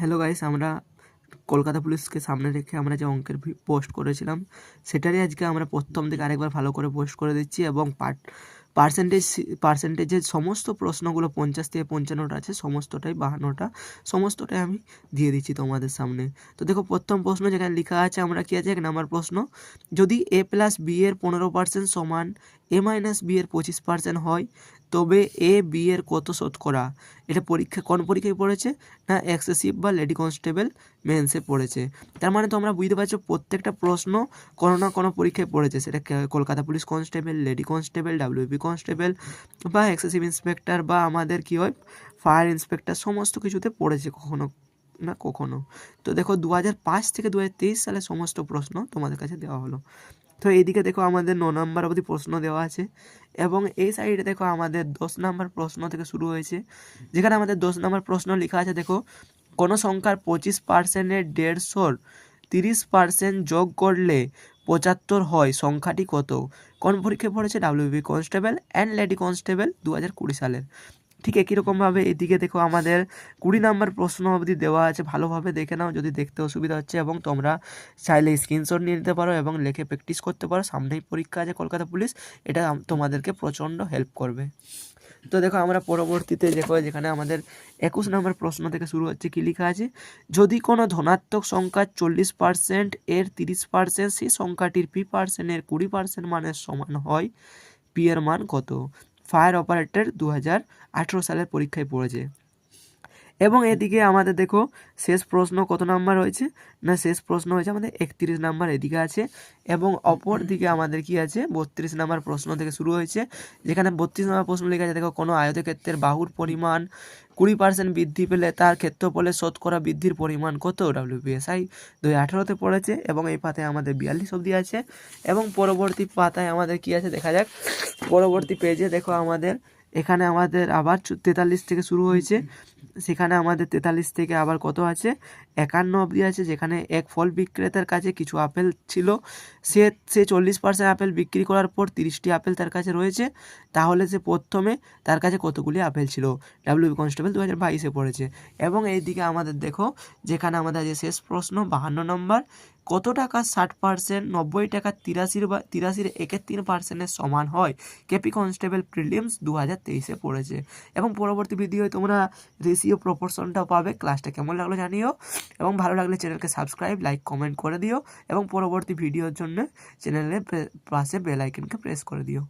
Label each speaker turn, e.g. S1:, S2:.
S1: Hello guys, আমরা কলকাতা পুলিশকে সামনে রেখে আমরা যে অঙ্কের পোস্ট করেছিলাম সেটারই আজকে আমরা প্রথম থেকে আরেকবার ভালো করে পোস্ট করে দিচ্ছি এবং পার্সেন্টেজের সমস্ত প্রশ্নগুলো 50 থেকে 55টা আছে, সমস্তটাই 52টা সমস্তটাই আমি দিয়ে দিচ্ছি তোমাদের সামনে। তো দেখো, প্রথম প্রশ্ন যেখানে লেখা আছে আমরা কি আছে 1 নাম্বার প্রশ্ন, যদি a+b এর 15% সমান a-b এর 25% হয় তবে এ বি এর কত শতকরা। এটা কোন পরীক্ষায় পড়েছে না এক্সেসিভ বা লেডি কনস্টেবল মেন্সে পড়েছে। তার মানে তোমরা বুঝতে পারছো প্রত্যেকটা প্রশ্ন কোনো না কোনো পরীক্ষায় পড়েছে, সেটা Kolkata police constable, lady constable, WB constable বা এক্সেসিভ ইন্সপেক্টর বা আমাদের কী হয় ফায়ার ইন্সপেক্টর, সমস্ত কিছুতে পড়েছে কখনো না কখনো। তো দেখো 2005 থেকে 2023 সালে সমস্ত প্রশ্ন তোমাদের কাছে দেওয়া হলো। তো এইদিকে দেখো আমাদের 9 নম্বর অবধি প্রশ্ন দেওয়া আছে এবং এই সাইডে দেখো আমাদের 10 নম্বর প্রশ্ন থেকে শুরু হয়েছে, যেখানে আমাদের 10 নম্বর প্রশ্ন লেখা আছে। দেখো, কোনো সংখ্যার 25%-এর 150-র 30% যোগ করলে 75 হয়, সংখ্যাটি কত? কোন পরীক্ষায় পড়েছে? WB constable and lady constable 2020 সালের। ঠিক একই রকমভাবে এদিকে দেখো আমাদের 20 নম্বর প্রশ্ন অবধি দেওয়া আছে, ভালোভাবে দেখে নাও যদি দেখতে অসুবিধা হচ্ছে, এবং তোমরা চাইলে স্ক্রিনশট নিয়ে নিতে পারো এবং লিখে প্র্যাকটিস করতে পারো। সামনেই পরীক্ষা আছে কলকাতা পুলিশ, এটা তোমাদেরকে প্রচণ্ড হেল্প করবে। তো দেখো আমরা পরবর্তীতে দেখো যেখানে আমাদের 21 নম্বর প্রশ্ন থেকে শুরু হচ্ছে, কী লেখা আছে, যদি কোনো ধনাত্মক সংখ্যার 40% এর 30% সেই সংখ্যাটির p%-এর 20% মানের সমান হয়, পি এর মান কত? ফায়ার অপারেটর 2018 সালের পরীক্ষায় পড়েছে। এবং এদিকে আমাদের দেখো শেষ প্রশ্ন কত নাম্বার হয়েছে না শেষ প্রশ্ন হয়েছে আমাদের 31 নাম্বার এদিকে আছে, এবং অপর দিকে আমাদের কি আছে 32 নাম্বার প্রশ্ন থেকে শুরু হয়েছে, যেখানে 32 নাম্বার প্রশ্ন লেখা আছে। দেখো, কোনো আয়তক্ষেত্রের বাহুর পরিমাণ 20% বৃদ্ধি পেলে তার ক্ষেত্রফলের শতকরা বৃদ্ধির পরিমাণ কত? WPSI 2018-তে পড়েছে এবং এই পাতায় আমাদের 42 অবধি আছে। এবং পরবর্তী পাতায় আমাদের কি আছে দেখা যাক। পরবর্তী পেজে দেখো আমাদের এখানে আমাদের আবার 43 থেকে শুরু হয়েছে, সেখানে আমাদের 43 থেকে আবার কত আছে 51 অবধি আছে, যেখানে এক ফল বিক্রেতার কাছে কিছু আপেল ছিল, সে 40% আপেল বিক্রি করার পর 30টি আপেল তার কাছে রয়েছে, তাহলে সে প্রথমে তার কাছে কতগুলি আপেল ছিল? ডাব্লিউবি কনস্টেবল 2022-এ পড়েছে। এবং এইদিকে আমাদের দেখো যেখানে আমাদের যে শেষ প্রশ্ন 52 নম্বর, কত টাকা 60%, 90 টাকা 83-র 31%-এর সমান হয়? কেপি কনস্টেবল প্রিলিমস 2023-এ পড়েছে। এবং পরবর্তী ভিডিওয় তোমরা রেশিও প্রপোর্শনটাও পাবে। ক্লাসটা কেমন লাগলো জানিও, এবং ভালো লাগলে চ্যানেলকে সাবস্ক্রাইব, লাইক, কমেন্ট করে দিও, এবং পরবর্তী ভিডিওর জন্য চ্যানেলের পাশে বেল আইকনকে প্রেস করে দিও।